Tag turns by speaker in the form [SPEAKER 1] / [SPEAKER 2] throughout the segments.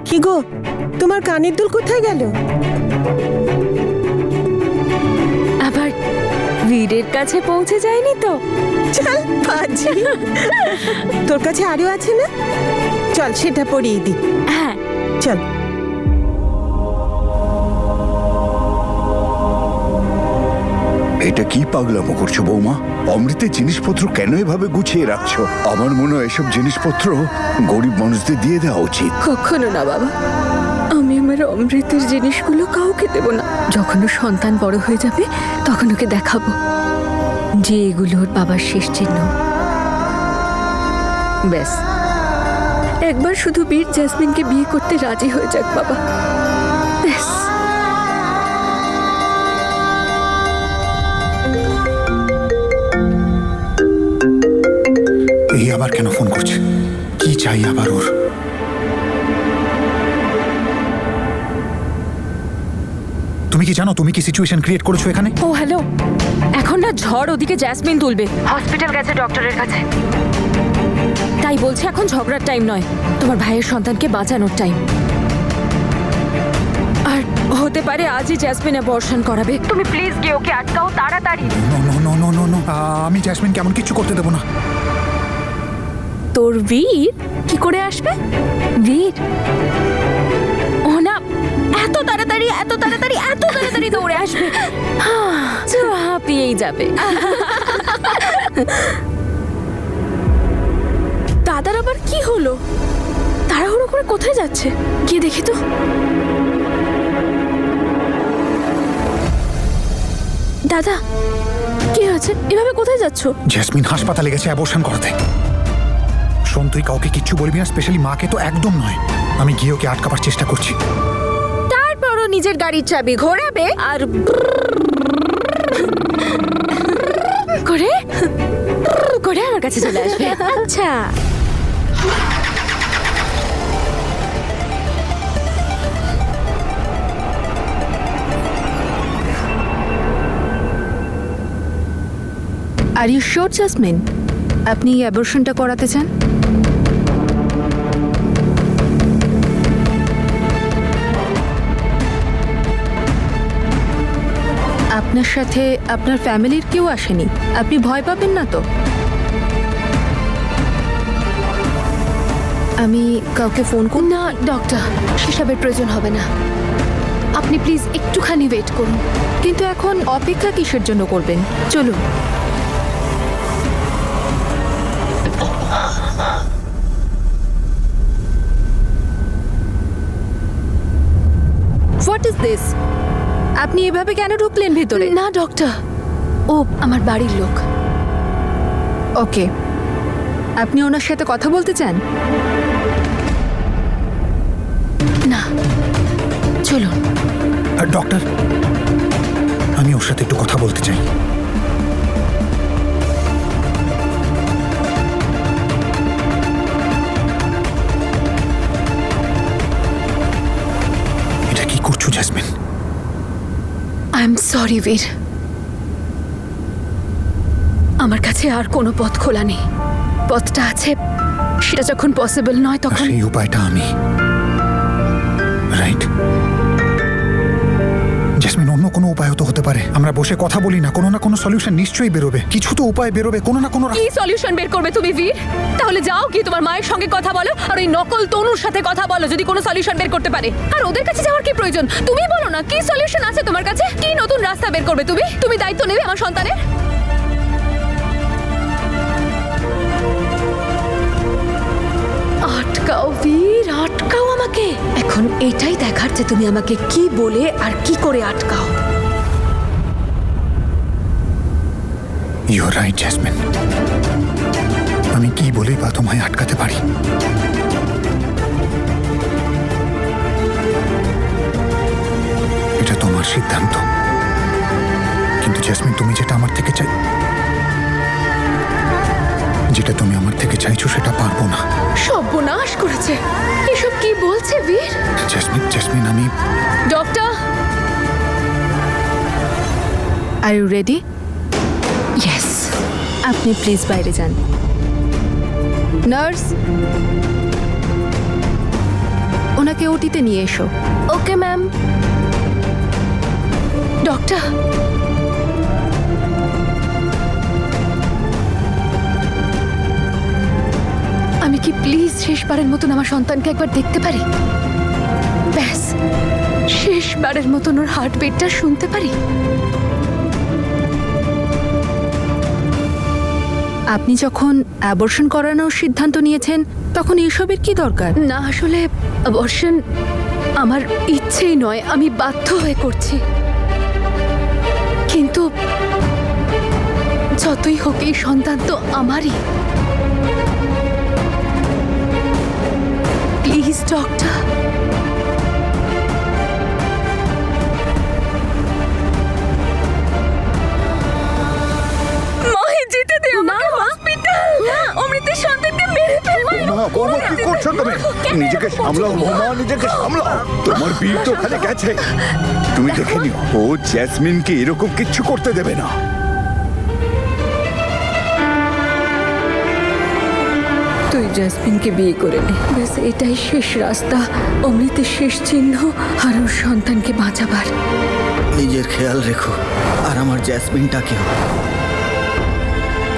[SPEAKER 1] কি গো, তোমার কানের দুল কোথায় গেল?
[SPEAKER 2] আবার বীরের কাছে পৌঁছে যায়নি তো?
[SPEAKER 1] চল বাজি, তোর কাছে আরো আছে না? চল সেটা পরিয়ে দি।
[SPEAKER 2] হ্যাঁ,
[SPEAKER 1] চল।
[SPEAKER 3] এটা কি পাগলামো করছো বৌমা? অমৃতের জিনিসপত্র কেন এভাবে গুছিয়ে রাখছো? আমার মনে হয় এসব জিনিসপত্র গরিব মানুষদের দিয়ে দেওয়া উচিত।
[SPEAKER 2] কখনো না বাবা, আমি আমার অমৃতের জিনিসগুলো কাউকে দেব না। যখন ওর সন্তান বড় হয়ে যাবে তখন ওকে দেখাবো যে এগুলো ওর বাবার শেষ চিহ্ন। ব্যাস, একবার শুধু বীর জেসমিনকে বিয়ে করতে রাজি হয়ে যাক বাবা, ব্যাস।
[SPEAKER 4] এই আবার কেন ফোন করছে? কি চাই আবার ওর? তুমি কি জানো তুমি কি সিচুয়েশন ক্রিয়েট করেছো এখানে?
[SPEAKER 2] ও হ্যালো, এখন না ঝড় ওদিকে জ্যাসমিন তুলবে, হসপিটাল গেছে ডক্টরের কাছে। তাই বলছে এখন ঝগড়ার টাইম নয়, তোমার ভাইয়ের সন্তানকে বাঁচানোর টাইম। আর হতে পারে আজই জ্যাসমিন অ্যাবর্শন করাবে। তুমি প্লিজ গিয়ে ওকে আটকাও তাড়াতাড়ি।
[SPEAKER 4] নো, আমি জ্যাসমিন কেমন কিছু করতে দেবো না।
[SPEAKER 2] তোর বীর কি করে আসবে? বীর ও না এত তাড়াতাড়ি দৌড়ে আসবে, হাঁপিয়েই যাবে। দাদার আবার কি হলো? তাড়াহুড়ো করে কোথায় যাচ্ছে? গিয়ে দেখি তো। দাদা কি হয়েছে? এভাবে কোথায় যাচ্ছ?
[SPEAKER 4] জ্যাসমিন হাসপাতালে গেছে অ্যাবর্শন করাতে। শোন, তুই কাউকে কিচ্ছু বলবি না, স্পেশালি মাকে তো একদম নয়। আমি গিয়ে ওকে আটকাবার চেষ্টা করছি।
[SPEAKER 2] তারপরও নিজের গাড়ির চাবি ঘোরাবে আর করে করে আমার কাছে চলে আসবে। আচ্ছা,
[SPEAKER 5] আর ইউ শিওর জাসমিন আপনি এই অ্যাবর্শনটা করাতে চান? আপনার সাথে আপনার ফ্যামিলির কেউ আসেনি? আপনি ভয় পাবেন না তো? আমি কাউকে ফোন করব?
[SPEAKER 6] না ডক্টর, সেসবের প্রয়োজন হবে না। আপনি প্লিজ একটুখানি ওয়েট করুন।
[SPEAKER 5] কিন্তু এখন অপেক্ষা কিসের জন্য করবেন? চলুন। What is this? আপনি এভাবে কেন ঢুকলেন ভিতরে?
[SPEAKER 6] না ডক্টর, ও আমার বাড়ির লোক।
[SPEAKER 5] ওকে, আপনি ওনার সাথে কথা বলতে চান?
[SPEAKER 6] না, চলুন।
[SPEAKER 4] আর ডক্টর, আমি ওর সাথে একটু কথা বলতে চাই। এটা কি করছো জ্যাসমিন?
[SPEAKER 6] আই এম সরি বীর, আমার কাছে আর কোনো পথ খোলা নেই। পথটা আছে, সেটা যখন পসিবল নয়
[SPEAKER 4] আর
[SPEAKER 6] তখন
[SPEAKER 4] সেই উপায়টা আমি, রাইট? জেসমিন, অন্য কোনো উপায় তো হতে পারে। আমরা বসে কথা বলি না, কোনো না কোনো সলিউশন নিশ্চয়ই বেরোবে। কিছু তো উপায় বেরোবে, কোনো না কোনো
[SPEAKER 2] কি সলিউশন বের করবে তুমি বীর? তাহলে যাও কি তোমার মায়ের সঙ্গে কথা বলো আর ওই নকল তনুর সাথে কথা বলো, যদি কোনো সলিউশন বের করতে পারে। আর ওদের কাছে যাওয়ার কি প্রয়োজন? তুমি বলো না, কি সলিউশন আছে তোমার কাছে? কি নতুন রাস্তা বের করবে তুমি? তুমি দায়িত্ব নেবে আমার সন্তানের? আটকাও বীর, আটকাও আমাকে। এখন এটাই দেখার যে তুমি আমাকে কি বলে আর কি করে আটকাও।
[SPEAKER 4] ইউ আর রাইট জেসমিন, আমি কি বলে বা তোমায় আটকাতে পারি? এটা তোমার সিদ্ধান্ত। কিন্তু জেসমিন, তুমি যেটা আমার থেকে চাইছো সেটা পারবো না।
[SPEAKER 6] সর্বনাশ করেছে। এসব কি বলছে বীর?
[SPEAKER 4] জেসমিন, আমি
[SPEAKER 2] ডক্টর,
[SPEAKER 5] আর ইউ রেডি?
[SPEAKER 6] ইয়েস।
[SPEAKER 5] আপনি প্লিজ বাইরে যান। নার্স, ওনাকে ওটিতে নিয়ে এসো।
[SPEAKER 6] Okay ma'am.
[SPEAKER 2] ডক্টর, আমি কি প্লিজ শেষবারের মতন আমার সন্তানকে একবার দেখতে পারি? ব্যাস, শেষবারের মতন ওর হার্টবিটটা শুনতে পারি।
[SPEAKER 5] আপনি যখন অ্যাবর্শন করানোর সিদ্ধান্ত নিয়েছেন তখন এসবের কি দরকার?
[SPEAKER 2] না, আসলে অবর্শন আমার ইচ্ছেই নয়, আমি বাধ্য হয়ে করছি। কিন্তু যতই হোক এই সন্তান তো আমারই। Please doctor. মাহি, যেতে দে আমাকে হসপিটাল। না, অমৃতের সন্তানকে মেরে ফেলবো।
[SPEAKER 3] বৌমা কি করছো তুমি? নিজেকে সামলাও বৌমা, নিজেকে সামলাও। তোমার বীর তো ওখানে গেছে, তুমি দেখে নিও। ও জ্যাসমিনকে এরকম কিচ্ছু করতে দেবে না।
[SPEAKER 6] তুই জেসমিনকে বিয়ে করে নে, ব্যাস এটাই শেষ রাস্তা, অমৃতের শেষ চিহ্ন আর ওর সন্তানকে বাঁচাবার।
[SPEAKER 7] নিজের খেয়াল রেখো আর আমার জ্যাসমিনটাকেও।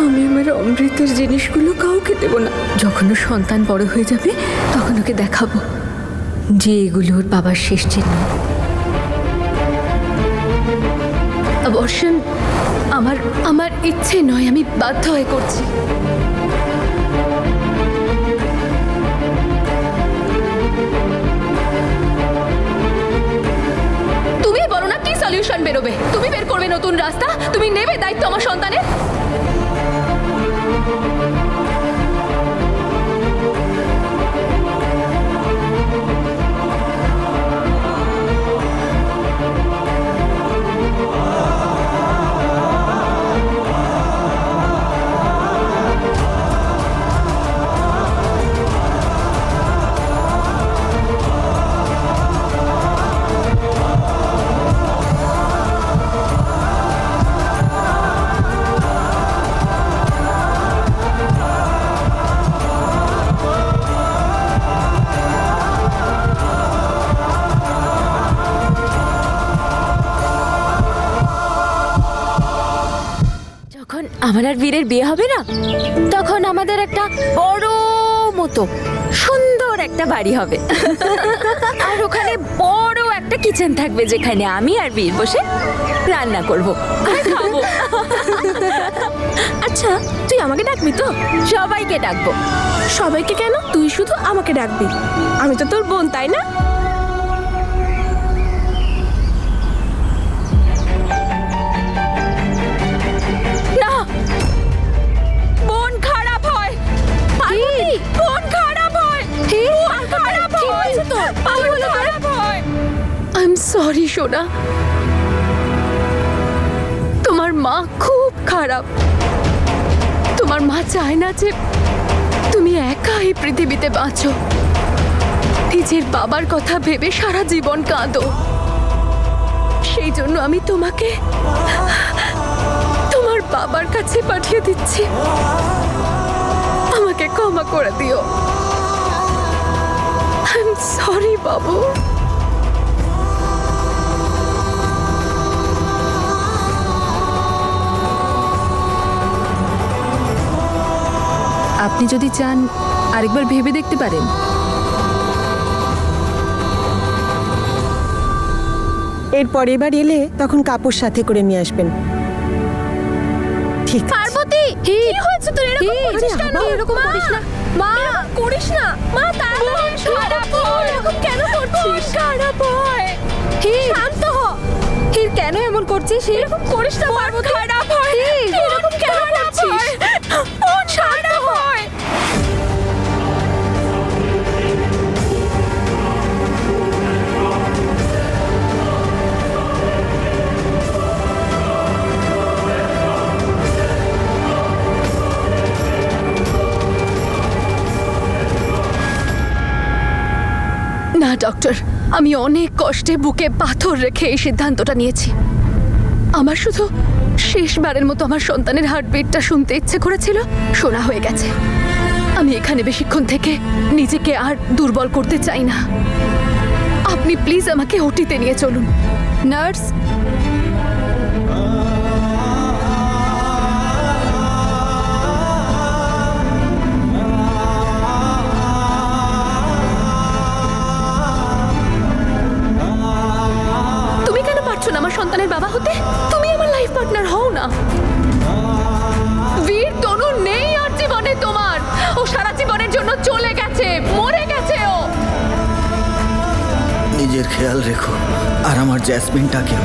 [SPEAKER 6] আমি আমার অমৃতের জিনিসগুলো কাউকে দেব না। যখন ওর সন্তান বড় হয়ে যাবে তখন ওকে দেখাবো যে এগুলো ওর বাবার শেষ চিহ্ন।
[SPEAKER 2] অবর্শন আমার ইচ্ছে নয়, আমি বাধ্য হয়ে করছি। তুমি বলো না কি সলিউশন বেরোবে? তুমি বের করবে নতুন রাস্তা, তুমি নেবে দায়িত্ব আমার সন্তানের।
[SPEAKER 6] যখন আমার আর বীরের বিয়ে হবে না, তখন আমাদের একটা বড় মতো সুন্দর একটা বাড়ি হবে আর ওখানে বড় একটা কিচেন থাকবে যেখানে আমি আর বীর বসে রান্না করব আর খাবো।
[SPEAKER 1] আচ্ছা, তুই আমাকে ডাকবি তো?
[SPEAKER 6] সবাইকে ডাকবো।
[SPEAKER 1] সবাইকে কেন? তুই শুধু আমাকে ডাকবি। আমি তো তোর বোন, তাই না?
[SPEAKER 2] না, বোন খারাপ হয়। পার্বতী, বোন খারাপ হয়। বোন খারাপ হয়। বোন খারাপ হয়। আই এম সরি সোনা, তোমার মা খুব খারাপ। তোমার মা চায় না যে তুমি একা এই পৃথিবীতে বাঁচো। নিজের বাবার কথা ভেবে সারা জীবন কাঁদো। সেই জন্য আমি তোমাকে তোমার বাবার কাছে পাঠিয়ে দিচ্ছি। আমাকে ক্ষমা করে দিও। আই এম সরি বাবু।
[SPEAKER 5] আপনি যদি চান আরেকবার ভেবে দেখতে পারেন।
[SPEAKER 1] এর পরের বার এলে তখন কাপড় সাথে করে নিয়ে আসবেন। ঠিক আছে।
[SPEAKER 2] পার্বতী, কি হয়েছে তোর? এরকম করছিস কেন? এরকম করিস না মা, করিস না মা। তাড়াতাড়ি এসো। এরকম কেন করছিস? খারাপ হয়। শান্ত হ।
[SPEAKER 5] হির কেন এমন করছিস?
[SPEAKER 2] এরকম করিস না পার্বতী। খারাপ হয়। এরকম কেন করছিস? বোন খারাপ হয়। না ডক্টর, আমি অনেক কষ্টে বুকে পাথর রেখে এই সিদ্ধান্তটা নিয়েছি। আমার শুধু শেষবারের মতো আমার সন্তানের হার্টবিটটা শুনতে ইচ্ছে করেছিল, শোনা হয়ে গেছে। আমি এখানে বেশিক্ষণ থেকে নিজেকে আর দুর্বল করতে চাই না। আপনি প্লিজ আমাকে ওটিতে নিয়ে চলুন।
[SPEAKER 5] নার্স,
[SPEAKER 2] তুমি কেন পারছো না আমার সন্তানের বাবা হতে? তুমি আমার লাইফ পার্টনার হও না। বীর তনু নেই আর জীবনে তোমার। ও সারা জীবনের জন্য চলে গেছে, মরে গেছে ও।
[SPEAKER 7] নিজের খেয়াল রেখো আর আমার জ্যাসমিনটাকেও।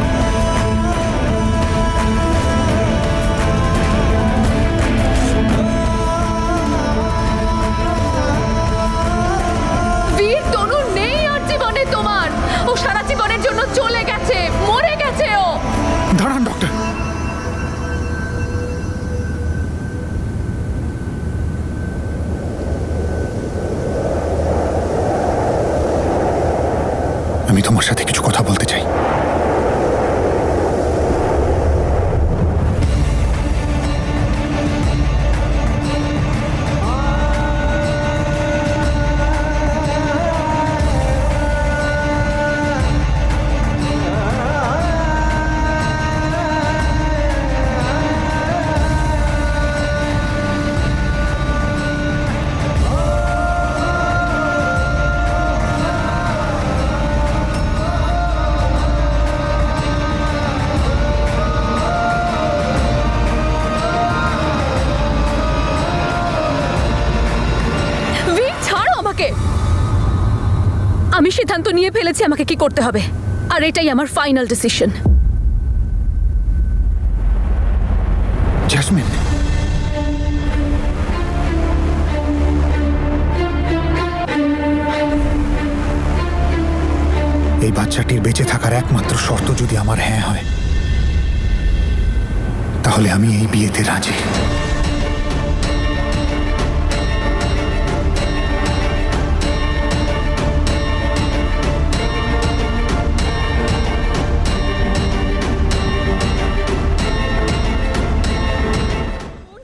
[SPEAKER 2] বীর তনু নেই আর জীবনে তোমার। ও সারা জীবনের জন্য চলে গেছে, মরে গেছে ও।
[SPEAKER 4] দাঁড়ান ডক্টর। আমি তোমার সাথে কিছু কথা বলতে চাই।
[SPEAKER 2] বীর ছাড়ো আমাকে। আমি সিদ্ধান্ত নিয়ে ফেলেছি আমাকে কি করতে হবে, আর এটাই আমার ফাইনাল ডিসিশন।
[SPEAKER 4] জ্যাসমিন, এই বাচ্চাটির বেঁচে থাকার একমাত্র শর্ত যদি আমার হ্যাঁ হয়, তাহলে আমি এই বিয়েতে রাজি।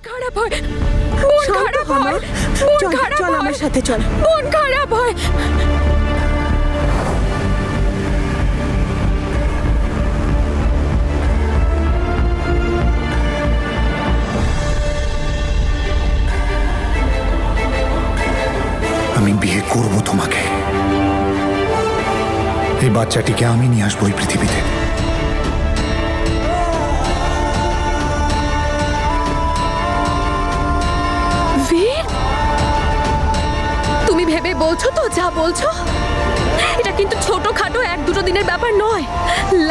[SPEAKER 2] খারাপ হয়, মন
[SPEAKER 1] শান্ত
[SPEAKER 2] খারাপ
[SPEAKER 1] হ, মা।
[SPEAKER 2] হয়, মন
[SPEAKER 1] চল
[SPEAKER 2] খারাপ
[SPEAKER 1] চল
[SPEAKER 2] হয়,
[SPEAKER 1] আমার সাথে চল।
[SPEAKER 2] মন খারাপ হয়।
[SPEAKER 4] আমি বিয়ে করব তোমাকে। এই বাচ্চাটিকে আমি নিয়ে আসবো এই পৃথিবীতে।
[SPEAKER 2] বীর, তুমি ভেবে বলছো তো যা বলছো? এটা কিন্তু ছোটখাটো এক দুটো দিনের ব্যাপার নয়,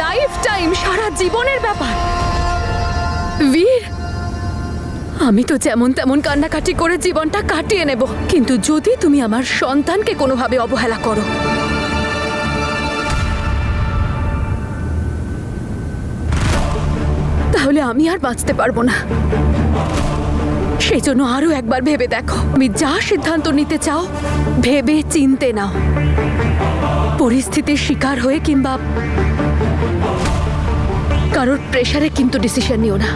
[SPEAKER 2] লাইফ টাইম, সারা জীবনের ব্যাপার। বীর, আমি তো যেমন তেমন কান্নাকাটি করে জীবনটা কাটিয়ে নেব, কিন্তু যদি তুমি আমার সন্তানকে কোনোভাবে অবহেলা করো, তাহলে আমি আর বাঁচতে পারবো না। সেই জন্য আরো একবার ভেবে দেখো। তুমি যা সিদ্ধান্ত নিতে চাও ভেবে চিনতে নাও। পরিস্থিতির শিকার হয়ে কিংবা কারোর প্রেসারে কিন্তু ডিসিশন নিও না।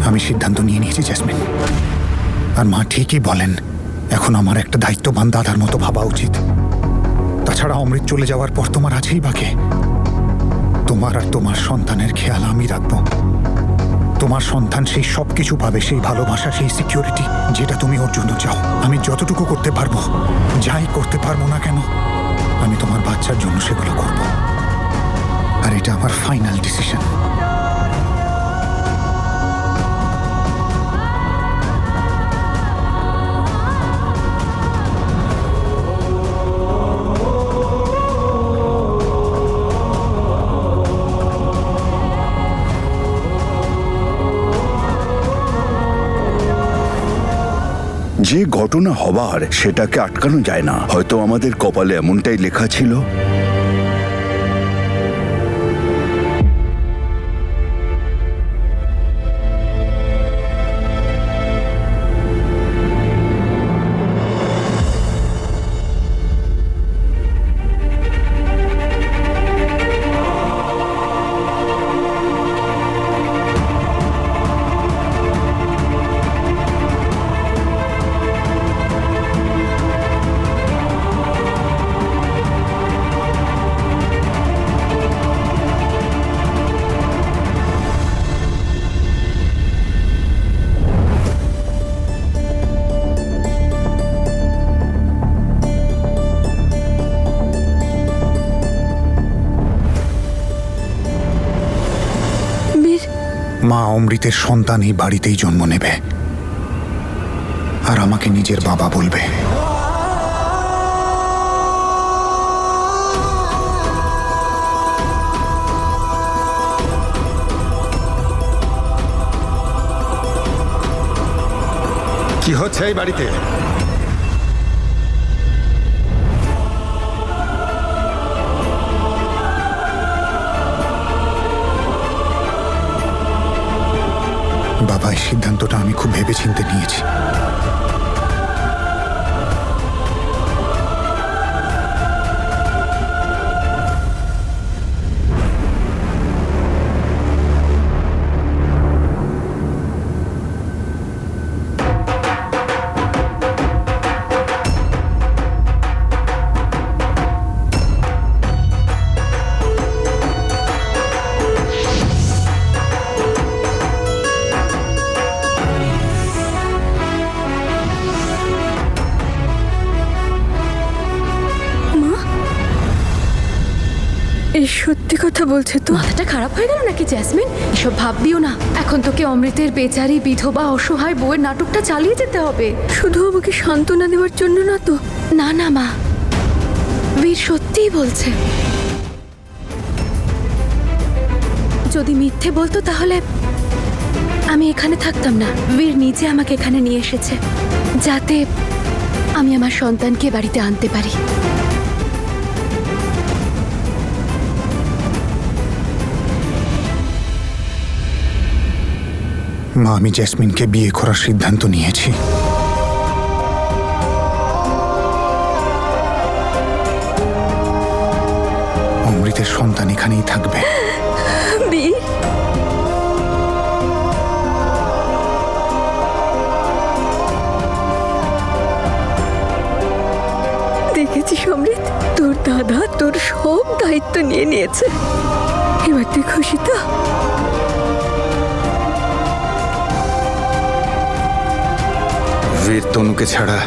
[SPEAKER 4] আমি সিদ্ধান্ত নিয়ে নিয়েছি জ্যাসমিন। আর মা ঠিকই বলেন, এখন আমার একটা দায়িত্ববান দাদার মতো ভাবা উচিত। তাছাড়া অমৃত চলে যাওয়ার পর তোমার আছেই বাকি। তোমার আর তোমার সন্তানের খেয়াল আমি রাখবো। তোমার সন্তান সেই সব কিছু পাবে, সেই ভালোবাসা, সেই সিকিউরিটি যেটা তুমি ওর জন্য চাও। আমি যতটুকু করতে পারবো, যাই করতে পারবো না কেন, আমি তোমার বাচ্চার জন্য সেগুলো করব। আর এটা আমার ফাইনাল ডিসিশন।
[SPEAKER 3] যে ঘটনা হবার সেটাকে আটকানো যায় না। হয়তো আমাদের কপালে এমনটাই লেখা ছিল।
[SPEAKER 4] মা অমৃতের সন্তান এই বাড়িতেই জন্ম নেবে আর আমাকে নিজের বাবা বলবে।
[SPEAKER 8] কি হচ্ছে এই বাড়িতে?
[SPEAKER 4] বাবা, এই সিদ্ধান্তটা আমি খুব ভেবেচিন্তে নিয়েছি।
[SPEAKER 2] এই সত্যি কথা বলছে তো? মাথাটা খারাপ হয়ে গেল নাকি জ্যাসমিন? এসব ভাববিও না। এখন তোকে অমৃতের বেচারি বিধবা অসহায় বউয়ের নাটকটা চালিয়ে যেতে হবে। শুধু আমাকে সান্ত্বনা দেওয়ার জন্য না তো? না না মা, বীর সত্যিই বলছে। যদি মিথ্যে বলতো তাহলে আমি এখানে থাকতাম না। বীর নিজে আমাকে এখানে নিয়ে এসেছে যাতে আমি আমার সন্তানকে বাড়িতে আনতে পারি।
[SPEAKER 4] মা, আমি জ্যাসমিনকে বিয়ে করার সিদ্ধান্ত নিয়েছি। অমৃতের সন্তান এখানেই থাকবে।
[SPEAKER 2] বীর, দেখেছিস অমৃত, তোর দাদা তোর সব দায়িত্ব নিয়ে নিয়েছে। এবার তুই খুশি তো?
[SPEAKER 8] বীর তনুকে ছাড়া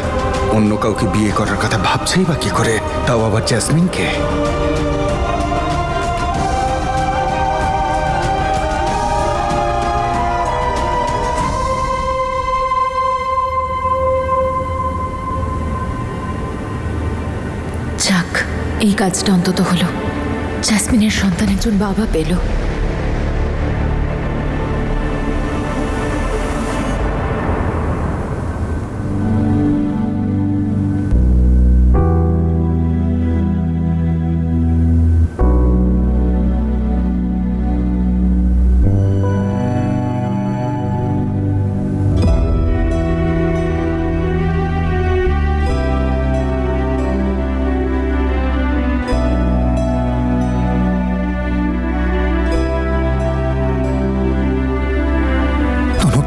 [SPEAKER 8] অন্য কাউকে বিয়ে করার কথা ভাবছেই বা কি করে, তাও আবার জ্যাসমিনকে।
[SPEAKER 6] যাক, এই কাজটা অন্তত হলো। জ্যাসমিনের সন্তান একজন বাবা পেল।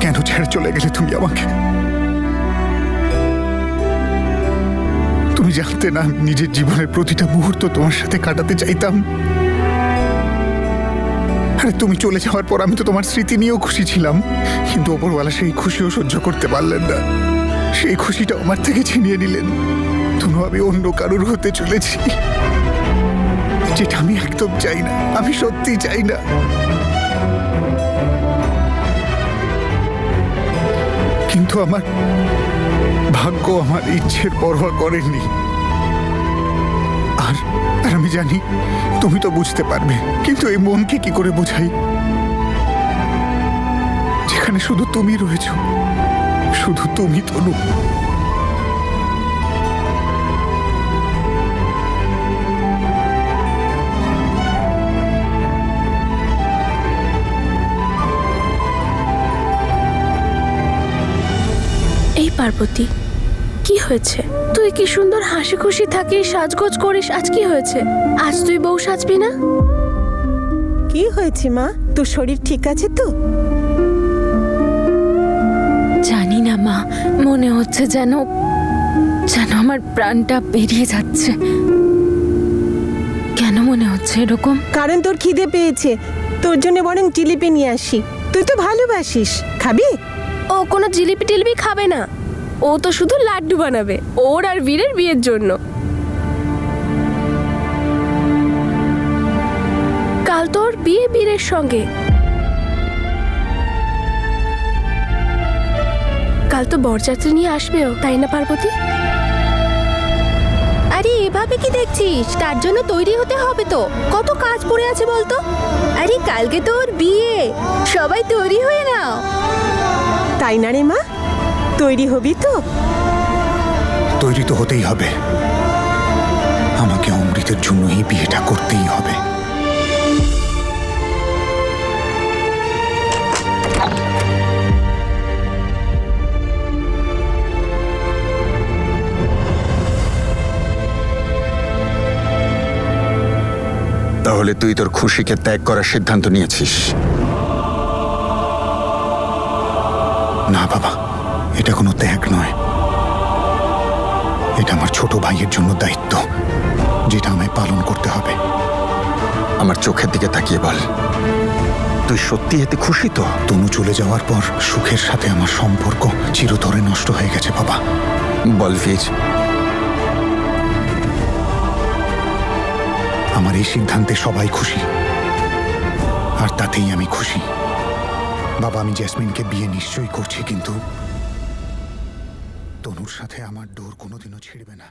[SPEAKER 4] কেন ছেড়ে চলে গেলে তুমি আমাকে? তুমি জানতে না আমি নিজের জীবনের প্রতিটা মুহূর্ত তোমার সাথে কাটাতে চাইতাম। আরে তুমি চলে যাওয়ার পর আমি তো তোমার স্মৃতি নিয়েও খুশি ছিলাম, কিন্তু ওপরওয়ালা সেই খুশিও সহ্য করতে পারলেন না। সেই খুশিটা আমার থেকে ছিনিয়ে নিলেন। তুমি, আমি অন্য কারোর হতে চলেছি, যেটা আমি একদম চাই না। আমি সত্যি চাই না। কিন্তু আমার ভাগ্য আমার ইচ্ছের পরোয়া করেননি। আর আমি জানি তুমি তো বুঝতে পারবে, কিন্তু এই মনকে কি করে বোঝাই, যেখানে শুধু তুমি রয়েছো, শুধু তুমি তনু।
[SPEAKER 9] এই পার্বতী, কি হয়েছে? তুই কি সুন্দর হাসি খুশি থাকিস, সাজগোজ করিস, আজ কি হয়েছে? আজ তুই বউ সাজবি না?
[SPEAKER 1] কি হয়েছে মা? তোর শরীর ঠিক আছে তো?
[SPEAKER 6] জানি না মা, মনে হচ্ছে যেন যেন আমার প্রাণটা বেরিয়ে যাচ্ছে। কেন মনে হচ্ছে এরকম?
[SPEAKER 1] কারণ তোর খিদে পেয়েছে। তোর জন্য বরং জিলিপি নিয়ে আসি। তুই তো ভালোবাসিস, খাবি?
[SPEAKER 9] ও কোনো জিলিপি টিলিপি খাবে না, ও তো শুধু লাড্ডু বানাবে ওর আর বীরের বিয়ের জন্য। কাল তোর বিয়ে বীরের সঙ্গে। কাল তো বরযাত্রী নিয়ে আসবেও, তাই না পার্বতী?
[SPEAKER 6] আরে এভাবে কি দেখছিস? তার জন্য তৈরি হতে হবে তো, কত কাজ পড়ে আছে বলতো। আরে কালকে তো ওর বিয়ে, সবাই তৈরি হয়ে নাও।
[SPEAKER 1] তাই না রে মা, তৈরি হবি তো?
[SPEAKER 4] তৈরি তো হতেই হবে। আমাকে অমৃতের জন্য এই বিয়েটা করতেই হবে।
[SPEAKER 8] তাহলে তুই তোর খুশিকে ত্যাগ করার সিদ্ধান্ত নিয়েছিস?
[SPEAKER 4] না বাবা, এটা কোনো ত্যাগ নয়। এটা আমার ছোট ভাইয়ের জন্য দায়িত্ব, যেটা আমায় পালন করতে হবে।
[SPEAKER 8] আমার চোখের দিকে তাকিয়ে বল, তুই সত্যি এতে খুশি তো?
[SPEAKER 4] তনু চলে যাওয়ার পর সুখের সাথে আমার সম্পর্ক চিরতরে নষ্ট হয়ে গেছে বাবা।
[SPEAKER 8] বল বীর।
[SPEAKER 4] আমার এই সিদ্ধান্তে সবাই খুশি, আর তাতেই আমি খুশি। বাবা, আমি জেসমিনকে বিয়ে নিশ্চয়ই করছি, কিন্তু তনুর সাথে আমার ডোর কোনোদিনও ছিড়বে না।